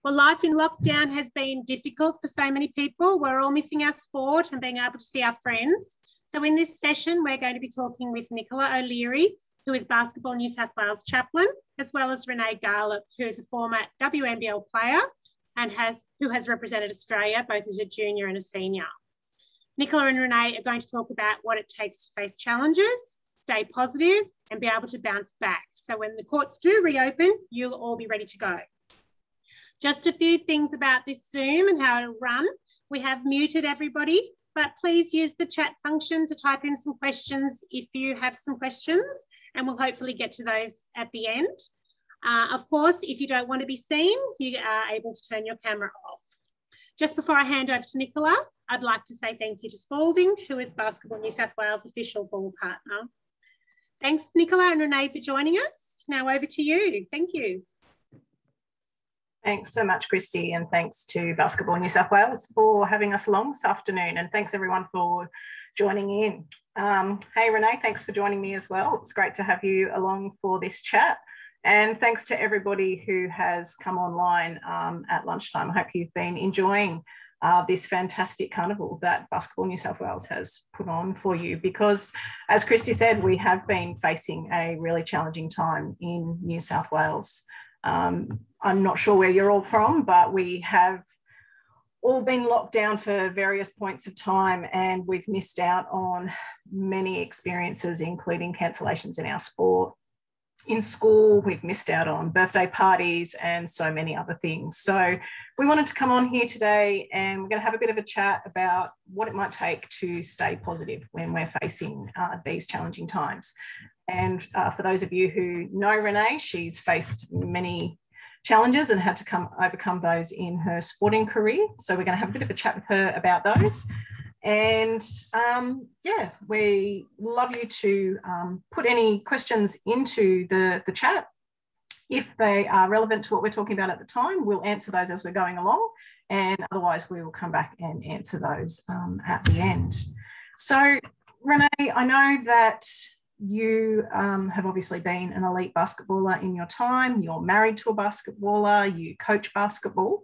Well, life in lockdown has been difficult for so many people. We're all missing our sport and being able to see our friends. So in this session, we're going to be talking with Nicola O'Leary, who is Basketball New South Wales Chaplain, as well as Renae Garlepp, who is a former WNBL player and who has represented Australia both as a junior and a senior. Nicola and Renae are going to talk about what it takes to face challenges, stay positive, and be able to bounce back. So when the courts do reopen, you'll all be ready to go. Just a few things about this Zoom and how it'll run. We have muted everybody, but please use the chat function to type in some questions if you have some questions, and we'll hopefully get to those at the end. Of course, if you don't want to be seen, you are able to turn your camera off. Just before I hand over to Nicola, I'd like to say thank you to Spalding, who is Basketball New South Wales official ball partner. Thanks, Nicola and Renae, for joining us. Now over to you. Thank you. Thanks so much, Christy, and thanks to Basketball New South Wales for having us along this afternoon, and thanks everyone for joining in. Hey Renae, thanks for joining me as well. It's great to have you along for this chat, and thanks to everybody who has come online at lunchtime. I hope you've been enjoying this fantastic carnival that Basketball New South Wales has put on for you, because as Christy said, we have been facing a really challenging time in New South Wales. I'm not sure where you're all from, but we have all been locked down for various points of time, and we've missed out on many experiences, including cancellations in our sport. In school, we've missed out on birthday parties and so many other things. So we wanted to come on here today, and we're going to have a bit of a chat about what it might take to stay positive when we're facing these challenging times. And for those of you who know Renae, she's faced many challenges and had to overcome those in her sporting career. So we're going to have a bit of a chat with her about those. And yeah, we love you to put any questions into the chat. If they are relevant to what we're talking about at the time, we'll answer those as we're going along. And otherwise, we will come back and answer those at the end. So Renae, I know that you have obviously been an elite basketballer in your time. You're married to a basketballer, you coach basketball.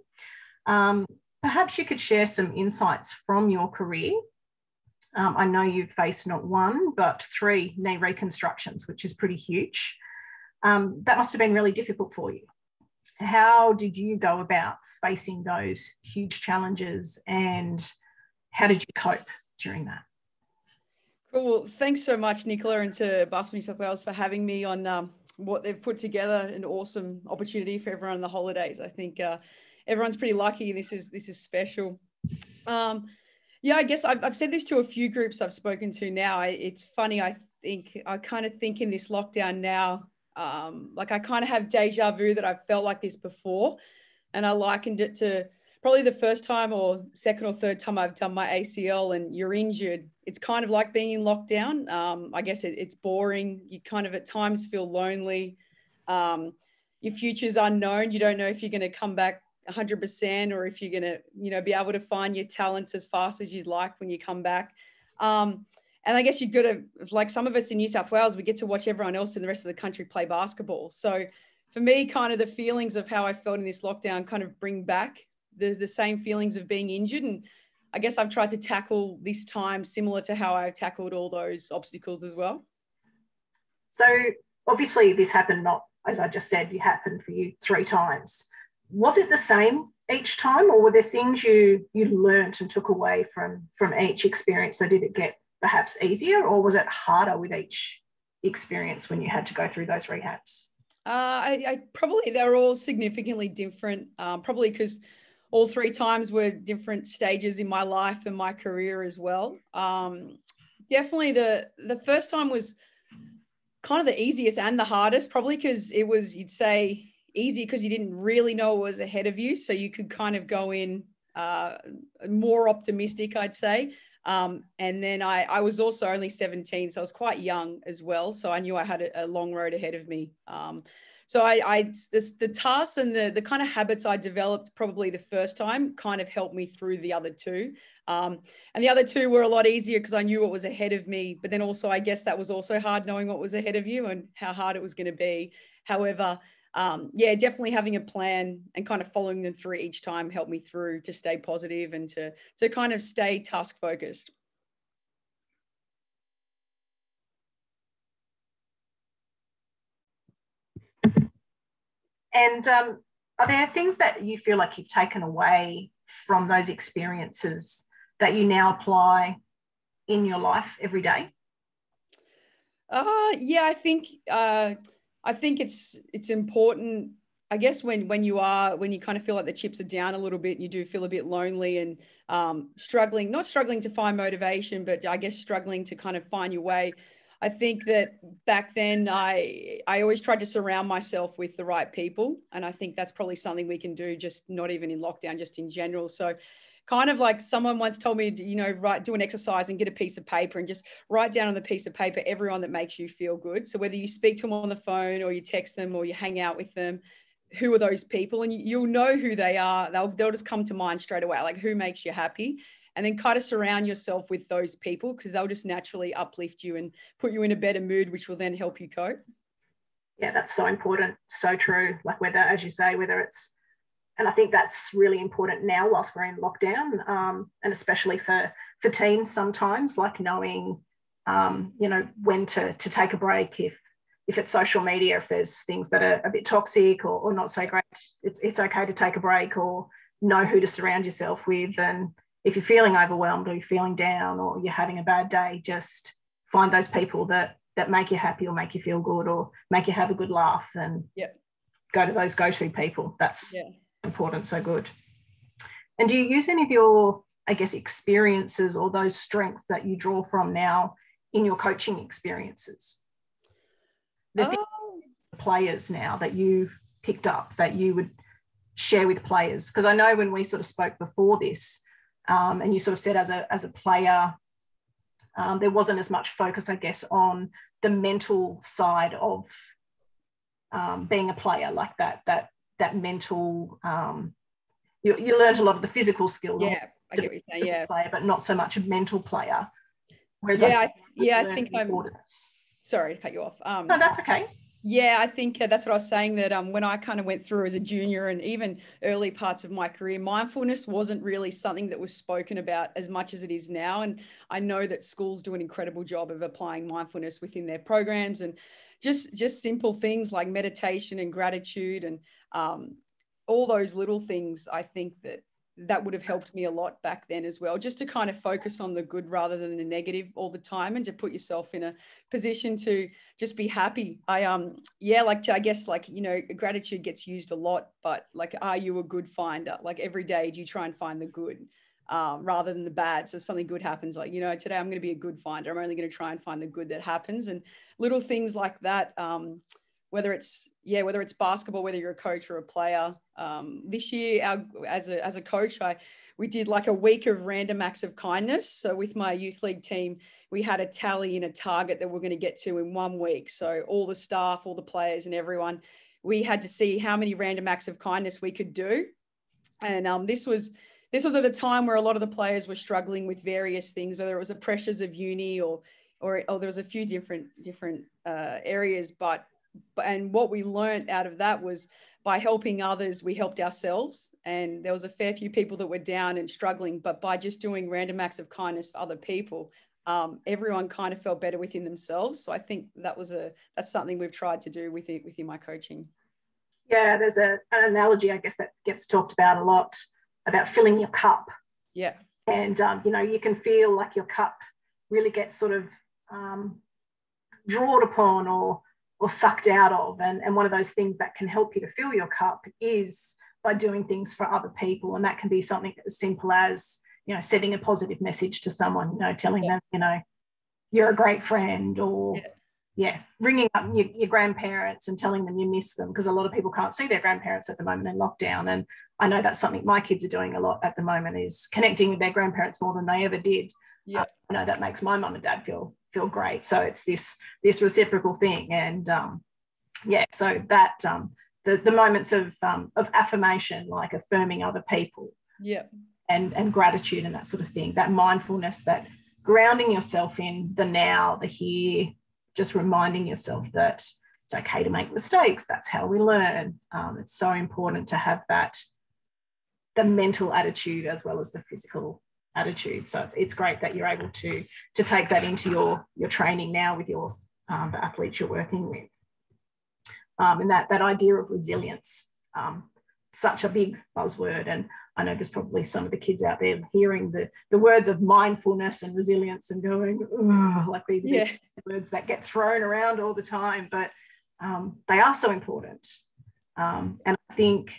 Perhaps you could share some insights from your career. I know you've faced not one, but 3 knee reconstructions, which is pretty huge. That must have been really difficult for you. How did you go about facing those huge challenges, and how did you cope during that? Cool. Thanks so much, Nicola, and to Basketball New South Wales for having me on what they've put together. An awesome opportunity for everyone on the holidays. I think everyone's pretty lucky. This is special. Yeah, I guess I've said this to a few groups I've spoken to now. It's funny. I kind of think in this lockdown now, like I kind of have deja vu that I've felt like this before, and I likened it to probably the first time or second or third time I've done my ACL and you're injured. It's kind of like being in lockdown. I guess it's boring. You kind of at times feel lonely. Your future's unknown. You don't know if you're going to come back 100% or if you're going to, be able to find your talents as fast as you'd like when you come back. And I guess you've got to, like some of us in New South Wales, we get to watch everyone else in the rest of the country play basketball. So for me, kind of the feelings of how I felt in this lockdown kind of bring back the same feelings of being injured. And I guess I've tried to tackle this time similar to how I tackled all those obstacles as well. So obviously this happened not, as I just said, it happened for you 3 times. Was it the same each time, or were there things you learnt and took away from each experience? So did it get perhaps easier, or was it harder with each experience when you had to go through those rehabs? I probably, they're all significantly different, probably because all 3 times were different stages in my life and my career as well. Definitely the first time was kind of the easiest and the hardest, probably because it was, you'd say, easy because you didn't really know what was ahead of you. So you could kind of go in more optimistic, I'd say. And then I was also only 17, so I was quite young as well. So I knew I had a long road ahead of me. So the tasks and the kind of habits I developed probably the first time kind of helped me through the other 2. And the other 2 were a lot easier because I knew what was ahead of me. But then also, I guess that was also hard knowing what was ahead of you and how hard it was going to be. However, yeah, definitely having a plan and kind of following them through each time helped me through to stay positive and to kind of stay task focused. And are there things that you feel like you've taken away from those experiences that you now apply in your life every day? Yeah, I think it's important, I guess, when you kind of feel like the chips are down a little bit and you do feel a bit lonely and not struggling to find motivation, but I guess struggling to kind of find your way. I think that back then I always tried to surround myself with the right people. And I think that's probably something we can do, just not even in lockdown, just in general. So kind of like someone once told me, do an exercise and get a piece of paper and just write down on the piece of paper everyone that makes you feel good. So whether you speak to them on the phone or you text them or you hang out with them, who are those people? And you'll know who they are. They'll just come to mind straight away, like who makes you happy. And then kind of surround yourself with those people because they'll just naturally uplift you and put you in a better mood, which will then help you cope. Yeah, that's so important. So true. Like whether, as you say, whether it's, and I think that's really important now whilst we're in lockdown, and especially for teens sometimes, like knowing, when to take a break if it's social media, if there's things that are a bit toxic or not so great, it's okay to take a break or know who to surround yourself with. And if you're feeling overwhelmed or you're feeling down or you're having a bad day, just find those people that make you happy or make you feel good or make you have a good laugh and go to those go-to people. That's important. So good. And do you use any of your, I guess, experiences or those strengths that you draw from now in your coaching experiences? The players now that you've picked up that you would share with players? Because I know when we sort of spoke before this, and you sort of said as a player, there wasn't as much focus, I guess, on the mental side of being a player, like that mental. You learned a lot of the physical skills. Yeah, I get what you're saying. Yeah, player, but not so much a mental player. Whereas I think sorry to cut you off. No, that's okay. Yeah, I think that's what I was saying, that when I kind of went through as a junior and even early parts of my career, mindfulness wasn't really something that was spoken about as much as it is now. And I know that schools do an incredible job of applying mindfulness within their programs and just simple things like meditation and gratitude and all those little things. I think that would have helped me a lot back then as well, just to kind of focus on the good rather than the negative all the time and to put yourself in a position to just be happy. Gratitude gets used a lot, but like, are you a good finder? Like every day, do you try and find the good rather than the bad? So if something good happens, like, today I'm going to be a good finder. I'm only going to try and find the good that happens, and little things like that. Whether it's basketball, whether you're a coach or a player. This year, as a coach, we did like a week of random acts of kindness. So with my youth league team, we had a tally and a target that we're going to get to in 1 week. So all the staff, all the players and everyone, we had to see how many random acts of kindness we could do. And this was at a time where a lot of the players were struggling with various things, whether it was the pressures of uni or there was a few different areas, and what we learned out of that was by helping others, we helped ourselves. And there was a fair few people that were down and struggling, but by just doing random acts of kindness for other people, everyone kind of felt better within themselves. So I think that's something we've tried to do within my coaching. Yeah, there's an analogy, I guess, that gets talked about a lot about filling your cup. Yeah. And, you can feel like your cup really gets sort of drawn upon or sucked out of. And one of those things that can help you to fill your cup is by doing things for other people. And that can be something as simple as, sending a positive message to someone, telling them, you're a great friend, or ringing up your grandparents and telling them you miss them, because a lot of people can't see their grandparents at the moment in lockdown. And I know that's something my kids are doing a lot at the moment, is connecting with their grandparents more than they ever did. Yeah. I know that makes my mum and dad feel great. So it's this reciprocal thing. And so that the moments of affirmation, like affirming other people, and gratitude and that sort of thing, that mindfulness, that grounding yourself in the now, the here, just reminding yourself that it's okay to make mistakes. That's how we learn. It's so important to have the mental attitude as well as the physical attitude. So it's great that you're able to take that into your training now with the athletes you're working with. And that idea of resilience, such a big buzzword. And I know there's probably some of the kids out there hearing the words of mindfulness and resilience and going, like these big words that get thrown around all the time, but they are so important. And I think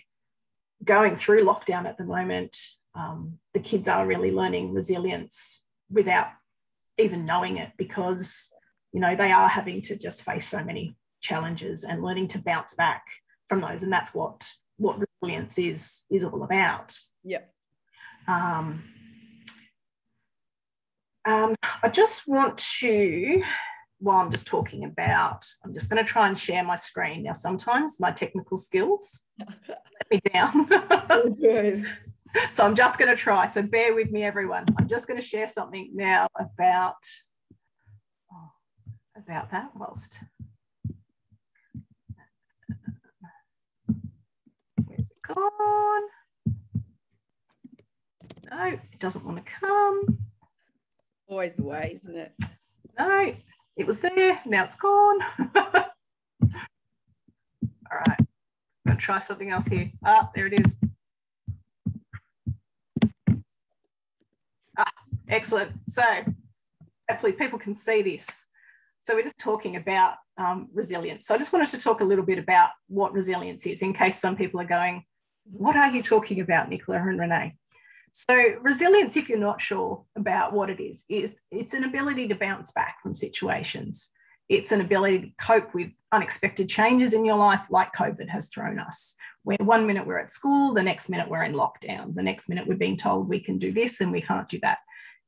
going through lockdown at the moment, the kids are really learning resilience without even knowing it, because, you know, they are having to just face so many challenges and learning to bounce back from those. And that's what resilience is all about. Yep. I just want to, while I'm just talking about, I'm just going to try and share my screen. Now, sometimes my technical skills let me down. Good. So I'm just going to try. So bear with me, everyone. I'm just going to share something now about that whilst. Where's it gone? No, it doesn't want to come. Always the way, isn't it? No, it was there. Now it's gone. All right. I'm going to try something else here. There it is. Excellent. So hopefully people can see this. So we're just talking about resilience. So I just wanted to talk a little bit about what resilience is, in case some people are going, what are you talking about, Nicola and Renae? So resilience, if you're not sure about what it is it's an ability to bounce back from situations. It's an ability to cope with unexpected changes in your life, like COVID has thrown us, where one minute we're at school, the next minute we're in lockdown, the next minute we're being told we can do this and we can't do that.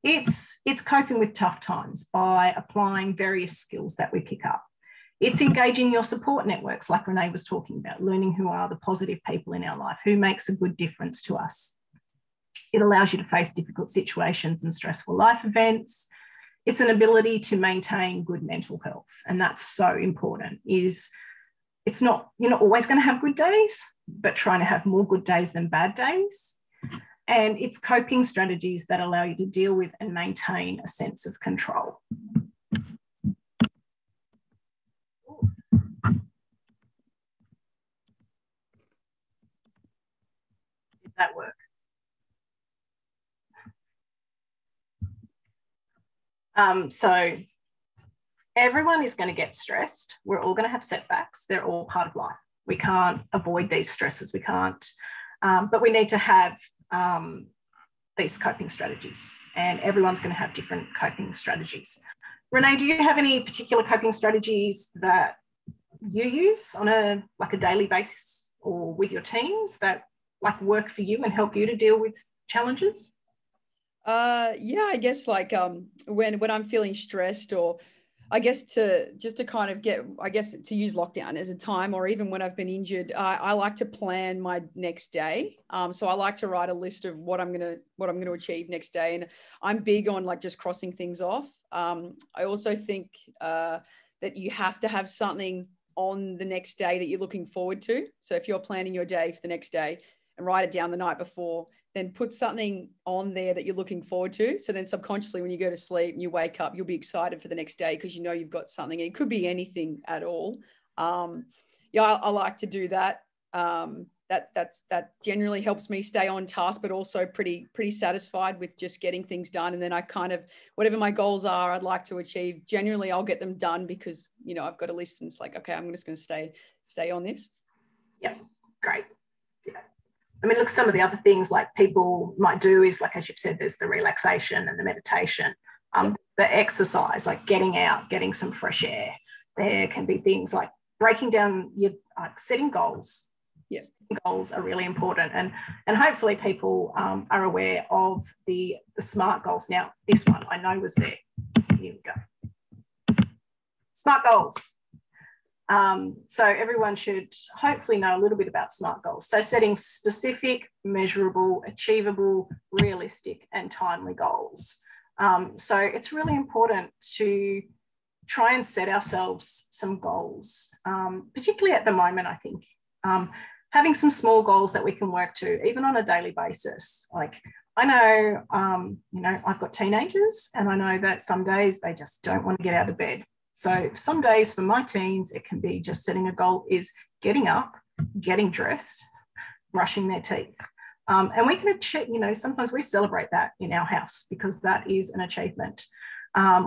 It's coping with tough times by applying various skills that we pick up. It's engaging your support networks, like Renae was talking about, learning who are the positive people in our life, who makes a good difference to us. It allows you to face difficult situations and stressful life events. It's an ability to maintain good mental health. And that's so important. You're not always going to have good days, but trying to have more good days than bad days. And it's coping strategies that allow you to deal with and maintain a sense of control. Did that work? So everyone is going to get stressed. We're all going to have setbacks. They're all part of life. We can't avoid these stresses. We can't, but we need to have these coping strategies, and everyone's going to have different coping strategies. Renae, do you have any particular coping strategies that you use on a daily basis or with your teams that work for you and help you to deal with challenges? Yeah, I guess when I'm feeling stressed, or I guess to use lockdown as a time, or even when I've been injured, I like to plan my next day. So I like to write a list of what I'm gonna achieve next day, and I'm big on just crossing things off. I also think that you have to have something on the next day that you're looking forward to. So if you're planning your day for the next day and write it down the night before, then put something on there that you're looking forward to. So then subconsciously, when you go to sleep and you wake up, you'll be excited for the next day because you know you've got something. It could be anything at all. I like to do that. That generally helps me stay on task, but also pretty satisfied with just getting things done. And then I whatever my goals are, I'd like to achieve. Generally, I'll get them done because I've got a list, and it's okay, I'm just going to stay on this. Yeah, great. Yeah. I mean, look, some of the other things people might do is as you've said, there's the relaxation and the meditation, the exercise, getting out, getting some fresh air. There can be things like breaking down your setting goals. Yeah. Setting goals are really important, and hopefully people are aware of the SMART goals. Now, this one I know was there. Here we go. SMART goals. So everyone should hopefully know a little bit about SMART goals. So setting specific, measurable, achievable, realistic, and timely goals. So it's really important to try and set ourselves some goals, particularly at the moment, I think. Having some small goals that we can work to, even on a daily basis. Like, I know, you know, I've got teenagers, and I know that some days they just don't want to get out of bed. So some days for my teens, it can be just setting a goal is getting up, getting dressed, brushing their teeth. And we can achieve, you know, sometimes we celebrate that in our house because that is an achievement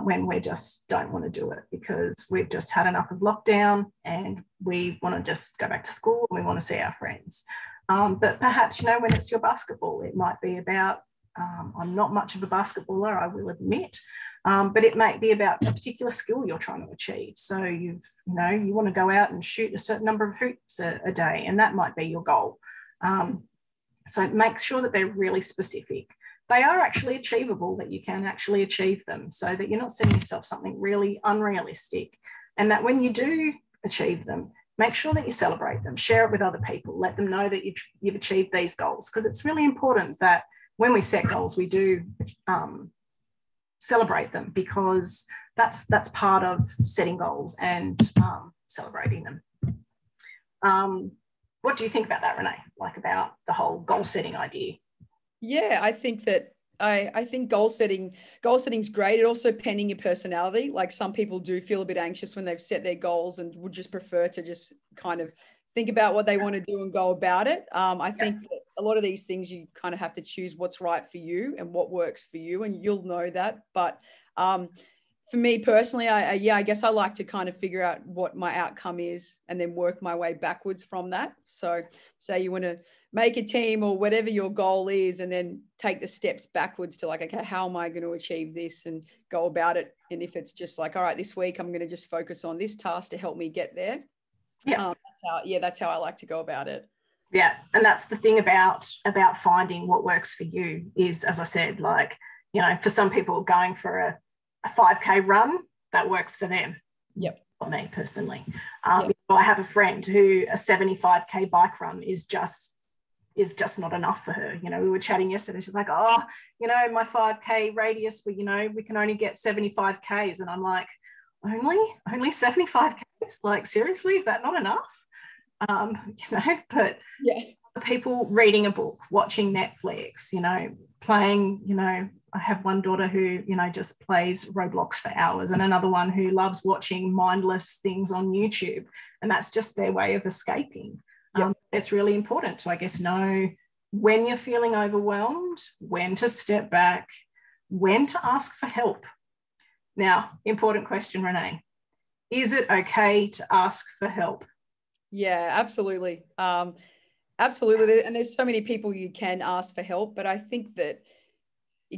when we just don't want to do it because we've just had enough of lockdown and we want to just go back to school and we want to see our friends. But perhaps, you know, when it's your basketball, it might be about, I'm not much of a basketballer, I will admit, but it might be about a particular skill you're trying to achieve. So you want to go out and shoot a certain number of hoops a day, and that might be your goal. So make sure that they're really specific. They are actually achievable, that you can actually achieve them, so that you're not setting yourself something really unrealistic, and that when you do achieve them, make sure that you celebrate them, share it with other people, let them know that you've achieved these goals, because it's really important that when we set goals, we do celebrate them, because that's part of setting goals and celebrating them. What do you think about that, Renae? Like about the whole goal setting idea? Yeah, I think that I think goal setting is great. It also pending your personality. Like some people do feel a bit anxious when they've set their goals and would just prefer to just kind of think about what they want to do and go about it. I think that a lot of these things you kind of have to choose what's right for you and what works for you, and you'll know that. But for me personally, I guess I like to kind of figure out what my outcome is and then work my way backwards from that. So say you want to make a team or whatever your goal is, and then take the steps backwards to like, okay, how am I going to achieve this and go about it? And if it's just like, all right, this week I'm going to just focus on this task to help me get there. Yeah. That's how I like to go about it. Yeah. And that's the thing about finding what works for you is, as I said, like, you know, for some people going for a 5K run, that works for them. Yep. For me personally. I have a friend who a 75K bike run is just not enough for her. You know, we were chatting yesterday. She's like, oh, you know, my 5K radius, we can only get 75Ks. And I'm like, only 75Ks? Like, seriously, is that not enough? You know, but yeah, people reading a book, watching Netflix, you know, playing, you know, I have one daughter who, you know, just plays Roblox for hours, and another one who loves watching mindless things on YouTube. And that's just their way of escaping. Yep. It's really important to, I guess, know when you're feeling overwhelmed, when to step back, when to ask for help. Now, important question, Renae. Is it okay to ask for help? Yeah, absolutely. Absolutely. And there's so many people you can ask for help, but I think that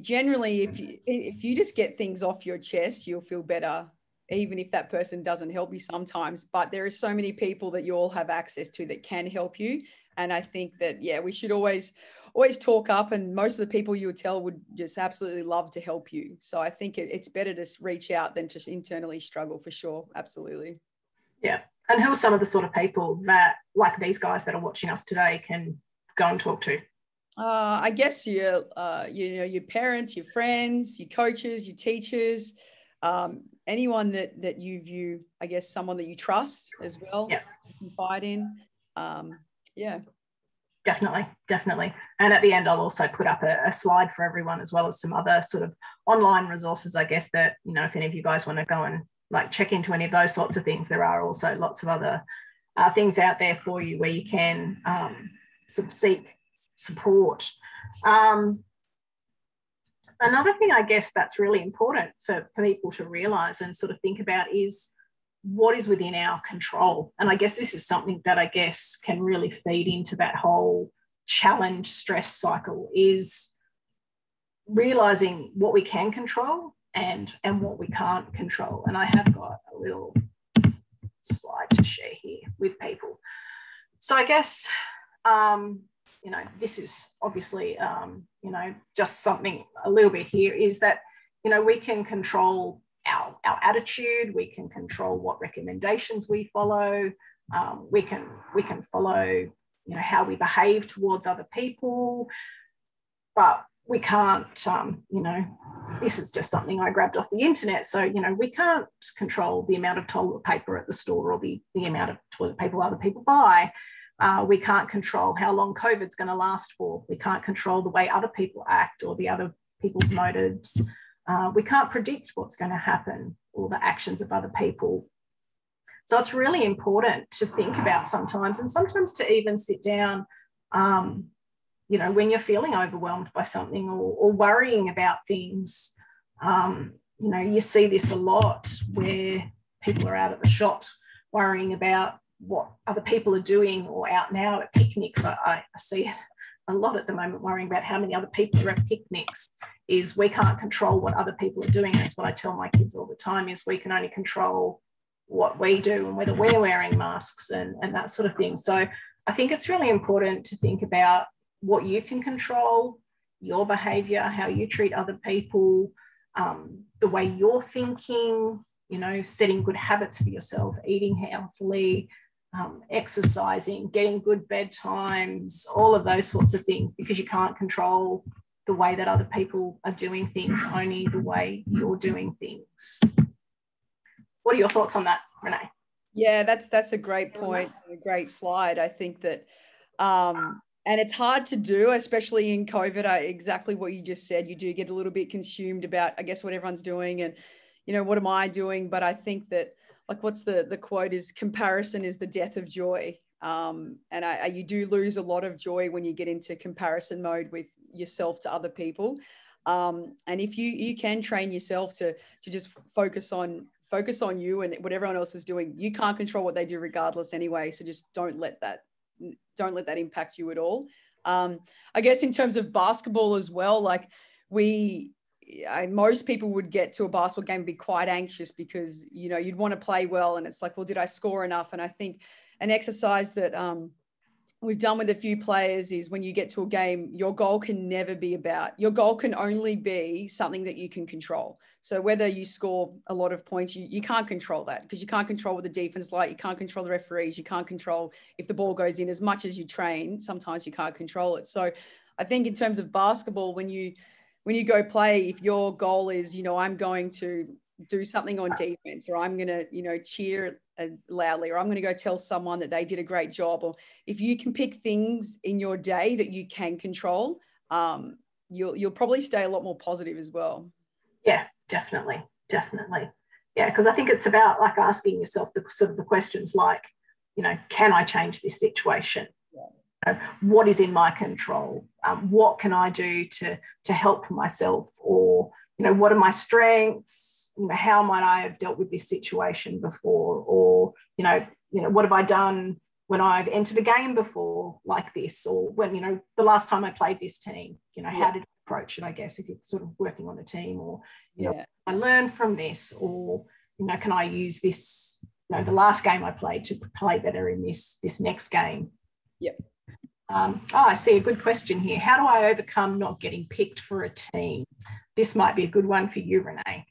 generally if you just get things off your chest, you'll feel better, even if that person doesn't help you sometimes. But there are so many people that you all have access to that can help you. And I think that, yeah, we should always talk up, and most of the people you would tell would just absolutely love to help you. So I think it's better to reach out than to internally struggle, for sure. Absolutely. Yeah. And who are some of the sort of people that, like these guys that are watching us today, can go and talk to? I guess your parents, your friends, your coaches, your teachers, anyone that you view, I guess, someone that you trust as well. Yeah. Confide in. Yeah. Definitely. And at the end, I'll also put up a slide for everyone, as well as some other sort of online resources, I guess, that, you know, if any of you guys want to go and like check into any of those sorts of things, there are also lots of other things out there for you where you can sort of seek support. Another thing, I guess, that's really important for people to realise and sort of think about is what is within our control. And I guess this is something that I guess can really feed into that whole challenge stress cycle, is realising what we can control and what we can't control. And I have got a little slide to share here with people. So I guess, you know, this is obviously, you know, just something a little bit here is that, you know, we can control our attitude, we can control what recommendations we follow, we can follow, you know, how we behave towards other people. But we can't, this is just something I grabbed off the internet. So, we can't control the amount of toilet paper at the store or the amount of toilet paper other people buy. We can't control how long COVID's going to last for. We can't control the way other people act or the other people's motives. We can't predict what's going to happen or the actions of other people. So it's really important to think about sometimes, and sometimes to even sit down, when you're feeling overwhelmed by something or worrying about things. You see this a lot where people are out at the shops worrying about what other people are doing, or out now at picnics. I see a lot at the moment worrying about how many other people are at picnics. Is we can't control what other people are doing. That's what I tell my kids all the time, is we can only control what we do and whether we're wearing masks and that sort of thing. So I think it's really important to think about what you can control, your behaviour, how you treat other people, the way you're thinking, setting good habits for yourself, eating healthily, exercising, getting good bedtimes, all of those sorts of things, because you can't control the way that other people are doing things, only the way you're doing things. What are your thoughts on that, Renae? Yeah, that's a great point, a great slide. I think that, and it's hard to do, especially in COVID. Exactly what you just said. You do get a little bit consumed about, I guess, what everyone's doing and, what am I doing? But I think that, like, what's the quote is, comparison is the death of joy. And you do lose a lot of joy when you get into comparison mode with yourself to other people. And if you can train yourself to just focus on you and what everyone else is doing. You can't control what they do regardless anyway. So just don't let that impact you at all. I guess in terms of basketball as well, like most people would get to a basketball game and be quite anxious because, you'd want to play well. And it's like, well, did I score enough? And I think an exercise that we've done with a few players is when you get to a game, your goal can only be something that you can control. So whether you score a lot of points, you can't control that, because you can't control what the defense is like. You can't control the referees. You can't control if the ball goes in. As much as you train, sometimes you can't control it. So I think in terms of basketball, when you go play, if your goal is, I'm going to do something on defense, or I'm going to, cheer loudly, or I'm going to go tell someone that they did a great job, or if you can pick things in your day that you can control, you'll probably stay a lot more positive as well. Yeah, definitely. Yeah, because I think it's about like asking yourself the questions like, can I change this situation? Yeah. What is in my control? What can I do to help myself? Or what are my strengths? How might I have dealt with this situation before? Or, what have I done when I've entered a game before like this? Or when, the last time I played this team, how did I approach it, I guess, if you're sort of working on a team, or, I learned from this, or, can I use this, the last game I played to play better in this next game? Yep. I see a good question here. How do I overcome not getting picked for a team? This might be a good one for you, Renae.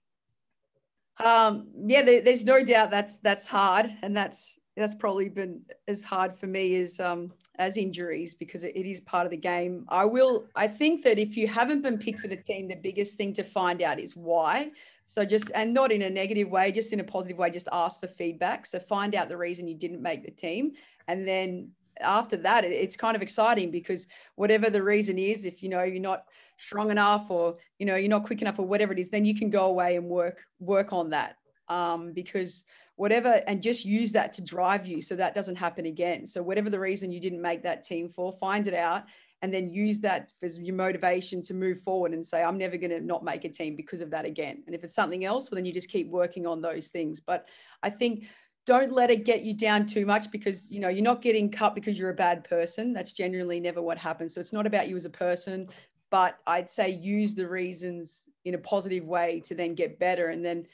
There's no doubt that's hard, and that's probably been as hard for me as injuries, because it is part of the game. I think that if you haven't been picked for the team, the biggest thing to find out is why. So and not in a negative way, just in a positive way, just ask for feedback. So find out the reason you didn't make the team, and then after that, it's kind of exciting, because whatever the reason is, if you're not strong enough, or you're not quick enough, or whatever it is, then you can go away and work on that, because whatever, and just use that to drive you so that doesn't happen again. So whatever the reason you didn't make that team for, find it out, and then use that as your motivation to move forward and say, I'm never going to not make a team because of that again. And if it's something else, well, then you just keep working on those things. But I think don't let it get you down too much, because, you're not getting cut because you're a bad person. That's generally never what happens. So it's not about you as a person, but I'd say use the reasons in a positive way to then get better. And then,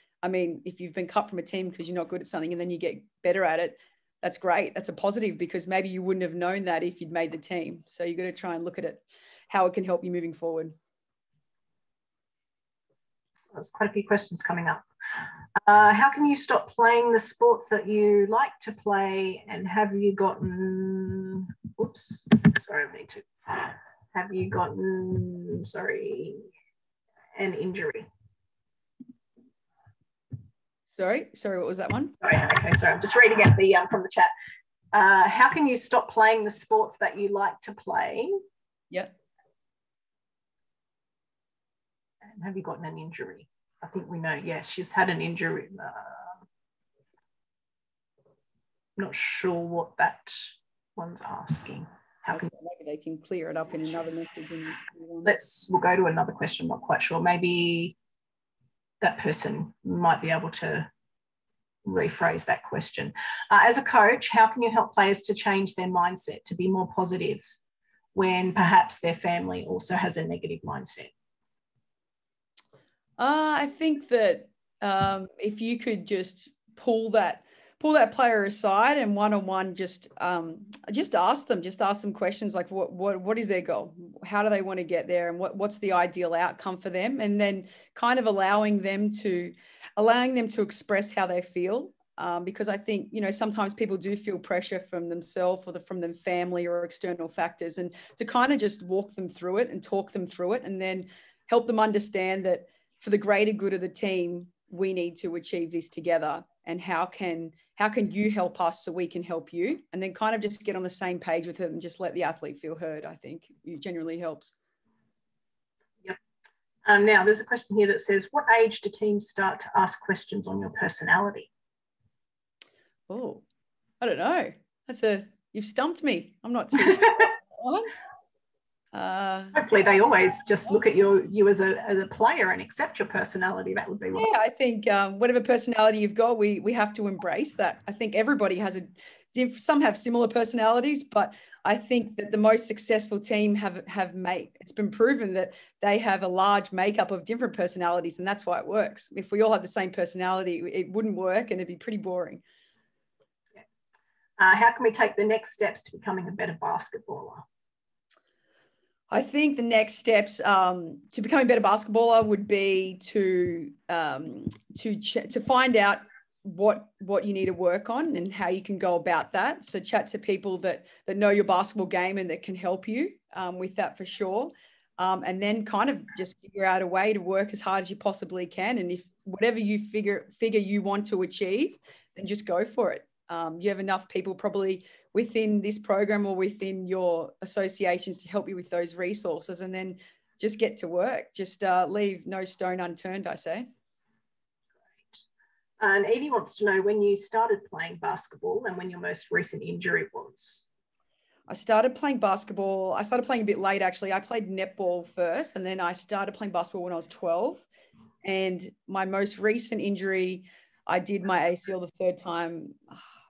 if you've been cut from a team because you're not good at something and then you get better at it, that's great. That's a positive, because maybe you wouldn't have known that if you'd made the team. So you've got to try and look at it, how it can help you moving forward. There's quite a few questions coming up. How can you stop playing the sports that you like to play? And have you gotten, have you gotten, an injury? Sorry, what was that one? Sorry, I'm just reading out the from the chat. How can you stop playing the sports that you like to play? Yep. And have you gotten an injury? I think we know, yes, she's had an injury. Not sure what that one's asking. Maybe they can clear it up in another message. We'll go to another question. I'm not quite sure. Maybe that person might be able to rephrase that question. As a coach, how can you help players to change their mindset to be more positive when perhaps their family also has a negative mindset? I think that if you could just pull that player aside and one-on-one just ask them questions like what is their goal, how do they want to get there, and what's the ideal outcome for them, and then kind of allowing them to express how they feel, because I think, you know, sometimes people do feel pressure from themselves or from their family or external factors, and to kind of just walk them through it and talk them through it, and then help them understand that for the greater good of the team, we need to achieve this together, and how can you help us so we can help you, and then kind of just get on the same page with it and just let the athlete feel heard. I think it generally helps. Yep. Now there's a question here that says, what age do teams start to ask questions on your personality? Oh, I don't know. You've stumped me. I'm not too sure. Hopefully they always just look at you as a player and accept your personality. That would be what. Yeah, I think whatever personality you've got, we have to embrace that. I think everybody has some have similar personalities, but I think that the most successful team it's been proven that they have a large makeup of different personalities, and that's why it works. If we all had the same personality, it wouldn't work and it'd be pretty boring. How can we take the next steps to becoming a better basketballer? I think the next steps to becoming a better basketballer would be to find out what you need to work on and how you can go about that. So chat to people that know your basketball game and that can help you with that for sure. And then kind of just figure out a way to work as hard as you possibly can. And if whatever you figure you want to achieve, then just go for it. You have enough people probably within this program or within your associations to help you with those resources, and then just get to work. Just leave no stone unturned, I say. Great. And Edie wants to know when you started playing basketball and when your most recent injury was. I started playing basketball. I started playing a bit late, actually. I played netball first, and then I started playing basketball when I was 12. And my most recent injury, I did my ACL the third time,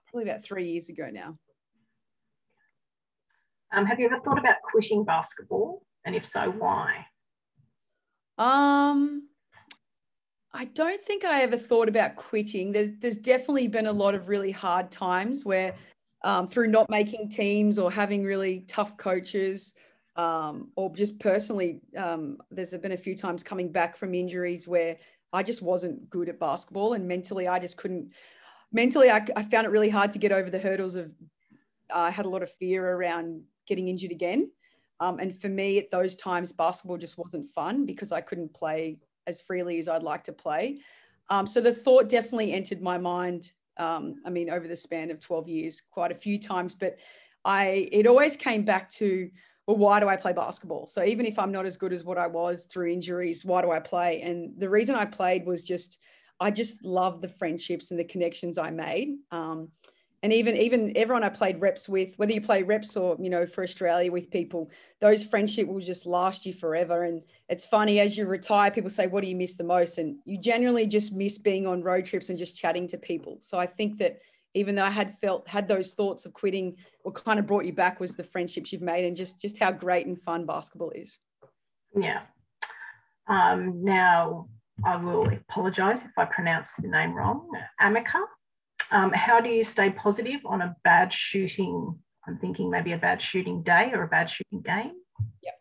probably about 3 years ago now. Have you ever thought about quitting basketball? And if so, why? I don't think I ever thought about quitting. There's definitely been a lot of really hard times where through not making teams or having really tough coaches, or just personally, there's been a few times coming back from injuries where I just wasn't good at basketball, and mentally I just couldn't. Mentally, I found it really hard to get over the hurdles of, I had a lot of fear around getting injured again. And for me at those times, basketball just wasn't fun because I couldn't play as freely as I'd like to play. So the thought definitely entered my mind, over the span of 12 years, quite a few times, but it always came back to, well, why do I play basketball? So even if I'm not as good as what I was through injuries, why do I play? And the reason I played was I just loved the friendships and the connections I made. And even everyone I played reps with, whether you play reps or, for Australia with people, those friendships will just last you forever. And it's funny, as you retire, people say, what do you miss the most? And you generally just miss being on road trips and just chatting to people. So I think that even though I had those thoughts of quitting, what kind of brought you back was the friendships you've made and just how great and fun basketball is. Yeah. Now, I will apologise if I pronounce the name wrong. Amika. How do you stay positive on a bad shooting? I'm thinking maybe a bad shooting day or a bad shooting game. Yep.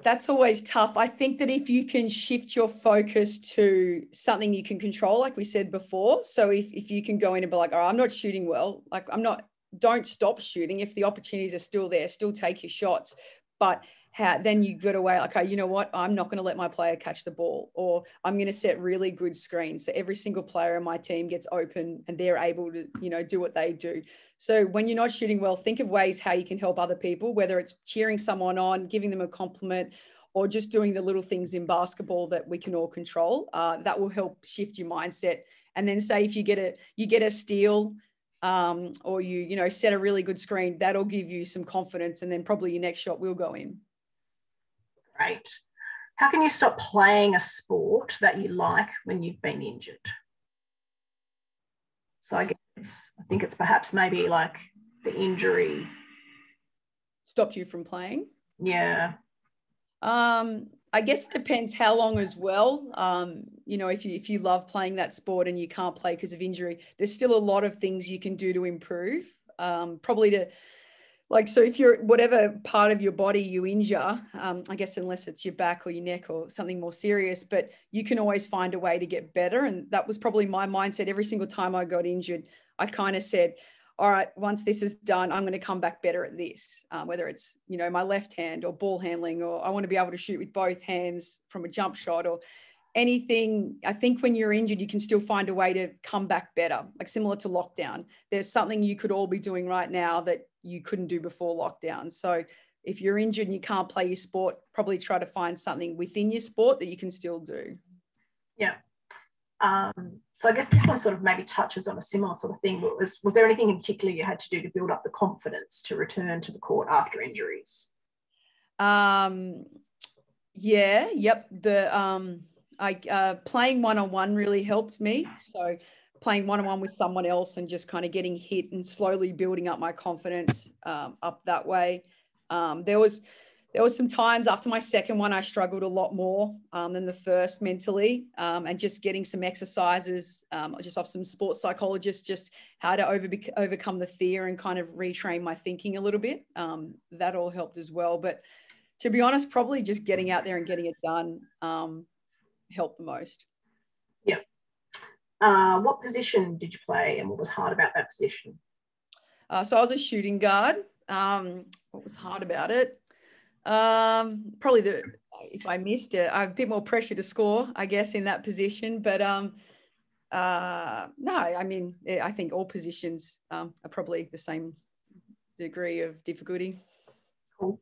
That's always tough. I think that if you can shift your focus to something you can control, like we said before. So if you can go in and be like, oh, I'm not shooting well, like I'm not don't stop shooting. If the opportunities are still there, still take your shots. But then you've got to weigh, okay, you know what? I'm not going to let my player catch the ball, or I'm going to set really good screens. So every single player in my team gets open and they're able to, you know, do what they do. So when you're not shooting well, think of ways how you can help other people, whether it's cheering someone on, giving them a compliment, or just doing the little things in basketball that we can all control. That will help shift your mindset. And then say if you get a steal, or you know, set a really good screen, that'll give you some confidence, and then probably your next shot will go in. Great. How can you stop playing a sport that you like when you've been injured? So I think it's perhaps maybe like the injury stopped you from playing. Yeah. I guess it depends how long as well. You know, if you love playing that sport and you can't play because of injury, there's still a lot of things you can do to improve. Probably to, like, so if you're whatever part of your body you injure, I guess unless it's your back or your neck or something more serious, but you can always find a way to get better. And that was probably my mindset every single time I got injured. I kind of said, all right, once this is done, I'm going to come back better at this, whether it's, you know, my left hand or ball handling, or I want to be able to shoot with both hands from a jump shot or anything. I think when you're injured, you can still find a way to come back better, like similar to lockdown. There's something you could all be doing right now that you couldn't do before lockdown. So if you're injured and you can't play your sport, probably try to find something within your sport that you can still do. Yeah. So I guess this one sort of maybe touches on a similar sort of thing. Was there anything in particular you had to do to build up the confidence to return to the court after injuries? Playing one-on-one really helped me. So playing one-on-one with someone else and just kind of getting hit and slowly building up my confidence up that way. There was some times after my second one, I struggled a lot more than the first mentally, and just getting some exercises, just off some sports psychologists, just how to overcome the fear and kind of retrain my thinking a little bit. That all helped as well. But to be honest, probably just getting out there and getting it done helped the most. Yeah. What position did you play and what was hard about that position? So I was a shooting guard. What was hard about it? Probably if I missed it, I have a bit more pressure to score, I guess, in that position. But no, I mean, I think all positions are probably the same degree of difficulty. Cool.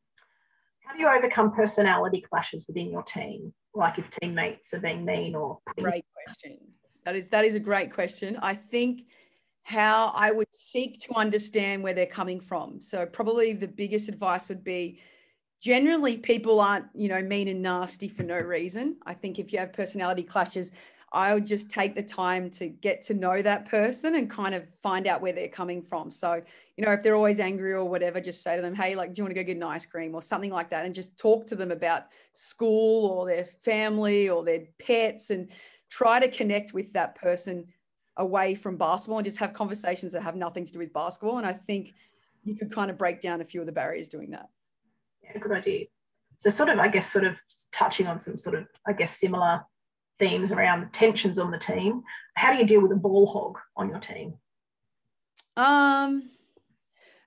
How do you overcome personality clashes within your team? Like if teammates are being mean or... Great question. That is a great question. I think how I would seek to understand where they're coming from. So probably the biggest advice would be, generally people aren't, you know, mean and nasty for no reason. I think if you have personality clashes, I would just take the time to get to know that person and kind of find out where they're coming from. So, you know, if they're always angry or whatever, just say to them, hey, like, do you want to go get an ice cream or something like that? And just talk to them about school or their family or their pets, and try to connect with that person away from basketball and just have conversations that have nothing to do with basketball. And I think you could kind of break down a few of the barriers doing that. Yeah, good idea. So sort of touching on some sort of, I guess, similar themes around tensions on the team. How do you deal with a ball hog on your team?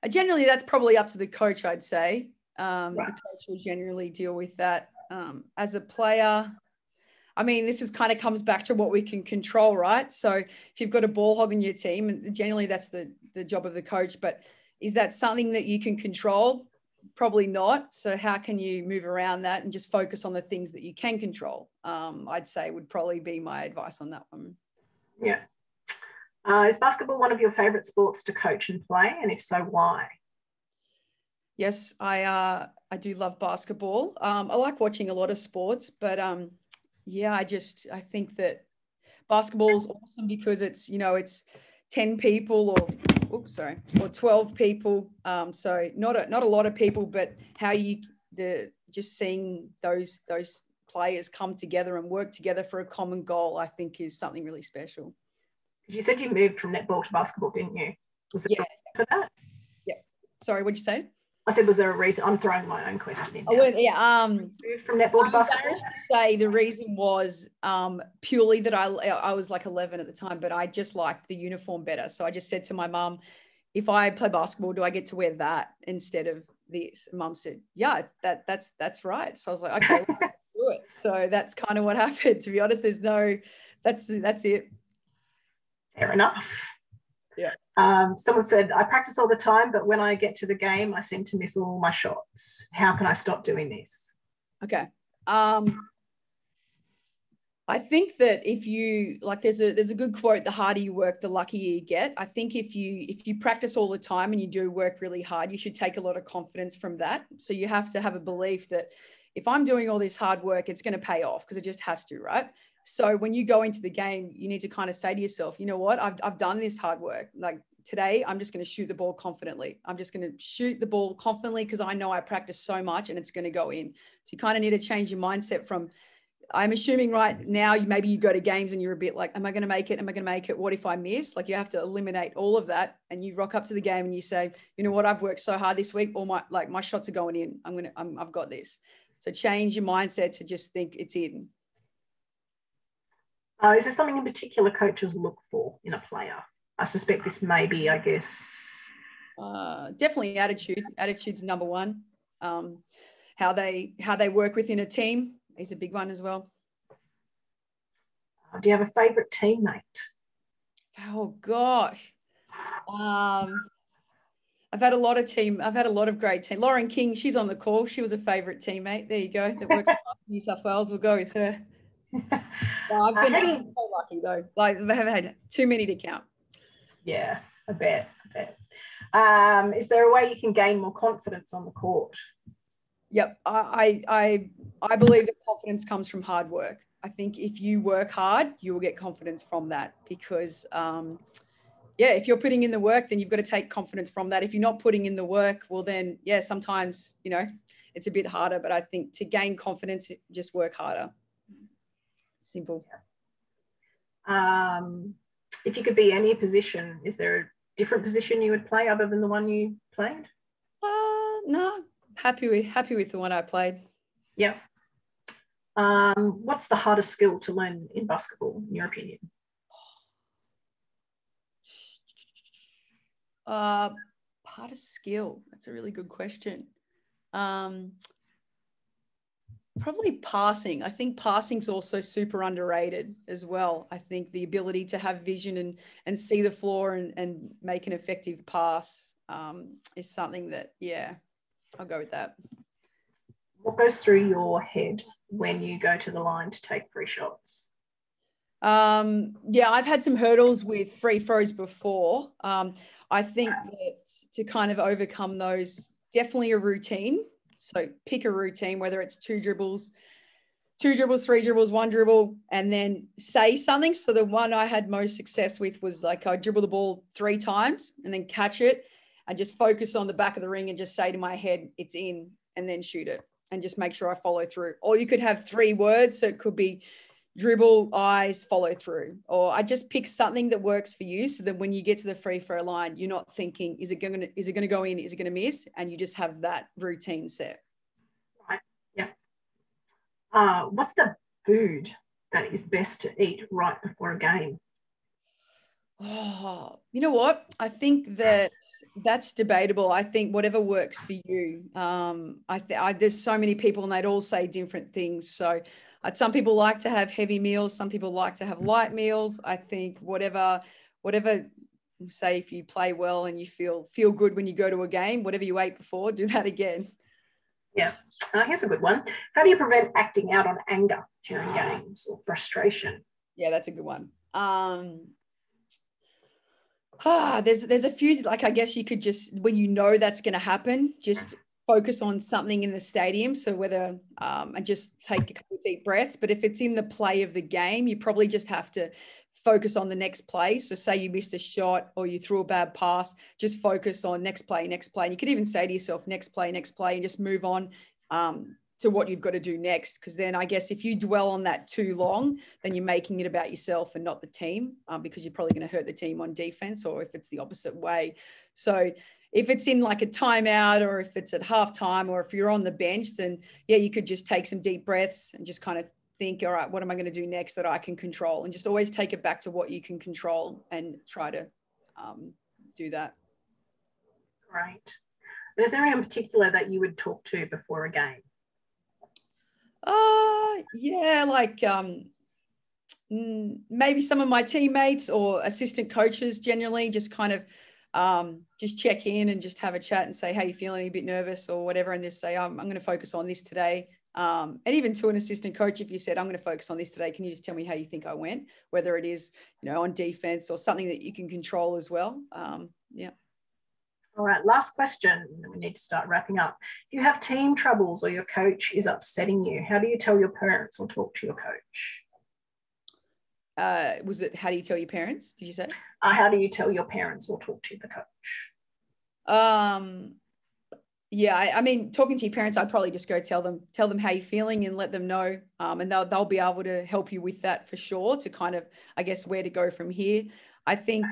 Generally, that's probably up to the coach, I'd say. Right. The coach will generally deal with that. As a player, I mean, this is kind of comes back to what we can control, right? So if you've got a ball hog in your team, and generally that's the job of the coach, but is that something that you can control? Probably not. So how can you move around that and just focus on the things that you can control? I'd say would probably be my advice on that one. Yeah. Is basketball one of your favourite sports to coach and play? And if so, why? Yes, I do love basketball. I like watching a lot of sports, but I think that basketball is awesome because it's, you know, it's 10 people or 12 people. So not a lot of people, but how just seeing those players come together and work together for a common goal, I think is something really special. You said you moved from netball to basketball, didn't you? Was there a reason for that? Yeah. Sorry, what'd you say? I said, was there a reason? I'm throwing my own question in. Moved from netball to basketball? I'm embarrassed to say the reason was purely that I was like 11 at the time, but I just liked the uniform better. So I just said to my mum, if I play basketball, do I get to wear that instead of this? And Mum said, yeah, that's right. So I was like, okay, let's do it. So that's kind of what happened. To be honest, that's it. Fair enough. Yeah. Someone said, I practice all the time, but when I get to the game, I seem to miss all my shots. How can I stop doing this? Okay. I think that if you like, there's a good quote: the harder you work, the luckier you get. I think if you practice all the time and you do work really hard, you should take a lot of confidence from that. So you have to have a belief that if I'm doing all this hard work, it's going to pay off, because it just has to, right? So when you go into the game, you need to kind of say to yourself, you know what, I've done this hard work. Like today, I'm just going to shoot the ball confidently. I'm just going to shoot the ball confidently because I know I practice so much and it's going to go in. So you kind of need to change your mindset from, I'm assuming right now, maybe you go to games and you're a bit like, am I going to make it? Am I going to make it? What if I miss? Like you have to eliminate all of that, and you rock up to the game and you say, you know what, I've worked so hard this week. All my shots are going in. I've got this. So change your mindset to just think it's in. Is there something in particular coaches look for in a player? I suspect this may be, I guess. Definitely attitude. Attitude's number one. How they work within a team is a big one as well. Do you have a favourite teammate? Oh gosh. I've had a lot of great team. Lauren King, she's on the call. She was a favourite teammate. There you go. That works for New South Wales. We'll go with her. I've been so lucky though. Like I have had too many to count. Yeah, I bet. Is there a way you can gain more confidence on the court? Yep. I believe that confidence comes from hard work. I think if you work hard, you will get confidence from that, because if you're putting in the work, then you've got to take confidence from that. If you're not putting in the work, well then, sometimes, it's a bit harder, but I think to gain confidence, just work harder. Simple. If you could be any position, is there a different position you would play other than the one you played? No, happy with the one I played. Yeah. What's the hardest skill to learn in basketball, in your opinion? Hardest skill. That's a really good question. Probably passing. I think passing's also super underrated as well. I think the ability to have vision and see the floor and make an effective pass is something that, I'll go with that. What goes through your head when you go to the line to take free shots? I've had some hurdles with free throws before. I think that to kind of overcome those, definitely a routine. So pick a routine, whether it's 2 dribbles, 3 dribbles, 1 dribble, and then say something. So the one I had most success with was like I dribble the ball 3 times and then catch it and just focus on the back of the ring and just say to my head, it's in, and then shoot it and just make sure I follow through. Or you could have 3 words. So it could be dribble, eyes, follow through. Or I just pick something that works for you, so that when you get to the free throw line, you're not thinking, is it going to go in? Is it going to miss? And you just have that routine set. Right. Yeah. What's the food that is best to eat right before a game? Oh, you know what? I think that's debatable. I think whatever works for you. There's so many people and they'd all say different things. So some people like to have heavy meals. Some people like to have light meals. I think whatever, say if you play well and you feel good when you go to a game, whatever you ate before, do that again. Yeah. Here's a good one. How do you prevent acting out on anger during games or frustration? Yeah, that's a good one. There's a few, like, I guess you could just, when you know that's going to happen, just focus on something in the stadium. So whether, and just take a couple of deep breaths, but if it's in the play of the game, you probably just have to focus on the next play. So say you missed a shot or you threw a bad pass, just focus on next play. And you could even say to yourself, next play, and just move on to what you've got to do next. Because then I guess if you dwell on that too long, then you're making it about yourself and not the team, because you're probably going to hurt the team on defense, or if it's the opposite way. So if it's in like a timeout, or if it's at halftime, or if you're on the bench, then you could just take some deep breaths and just kind of think, all right, what am I going to do next that I can control? And just always take it back to what you can control and try to do that. Great. But is there anyone in particular that you would talk to before a game? Yeah, like maybe some of my teammates or assistant coaches generally just kind of just check in and just have a chat and say, how you feeling, a bit nervous or whatever, and just say, I'm going to focus on this today. And even to an assistant coach, if you said, I'm going to focus on this today, can you just tell me how you think I went, whether it is, you know, on defense or something that you can control as well. Yeah. All right, last question. We need to start wrapping up. If you have team troubles or your coach is upsetting you, how do you tell your parents or talk to your coach? Was it, how do you tell your parents, did you say? How do you tell your parents or talk to the coach? Yeah, I mean, talking to your parents, I'd probably just go tell them how you're feeling and let them know. And they'll be able to help you with that for sure, to kind of, I guess, where to go from here. I think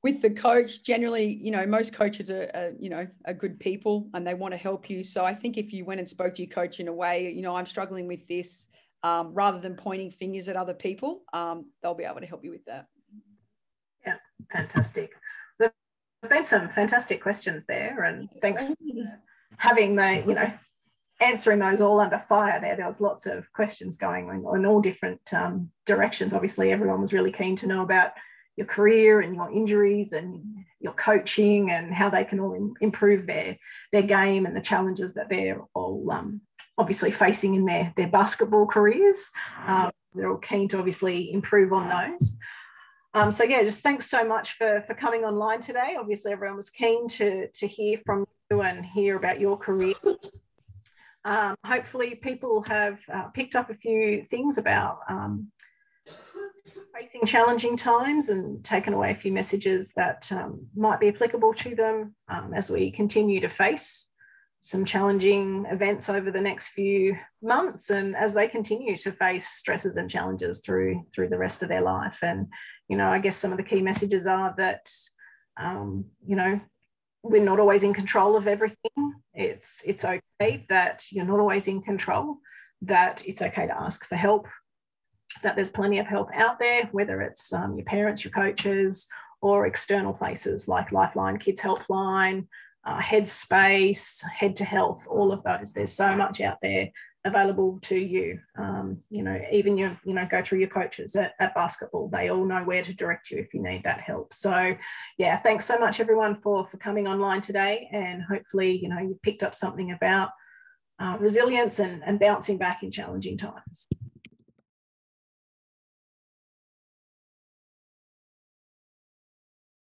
with the coach, generally, you know, most coaches are good people and they want to help you. So I think if you went and spoke to your coach in a way, you know, I'm struggling with this, rather than pointing fingers at other people, they'll be able to help you with that. Yeah, fantastic. There's been some fantastic questions there, and thanks for having the, you know, answering those all under fire there. There was lots of questions going on in all different directions. Obviously, everyone was really keen to know about your career and your injuries and your coaching and how they can all improve their game and the challenges that they're all obviously facing in their basketball careers. They're all keen to obviously improve on those. So yeah, just thanks so much for coming online today. Obviously, everyone was keen to hear from you and hear about your career. Hopefully people have picked up a few things about facing challenging times and taken away a few messages that might be applicable to them as we continue to face some challenging events over the next few months, and as they continue to face stresses and challenges through the rest of their life. And, you know, I guess some of the key messages are that, you know, we're not always in control of everything. It's okay that you're not always in control, that it's okay to ask for help, that there's plenty of help out there, whether it's your parents, your coaches, or external places like Lifeline, Kids Helpline, Headspace, Head to Health, all of those. There's so much out there available to you. You know, even go through your coaches at basketball. They all know where to direct you if you need that help. So yeah, thanks so much everyone for coming online today, and hopefully, you know, you picked up something about resilience and bouncing back in challenging times.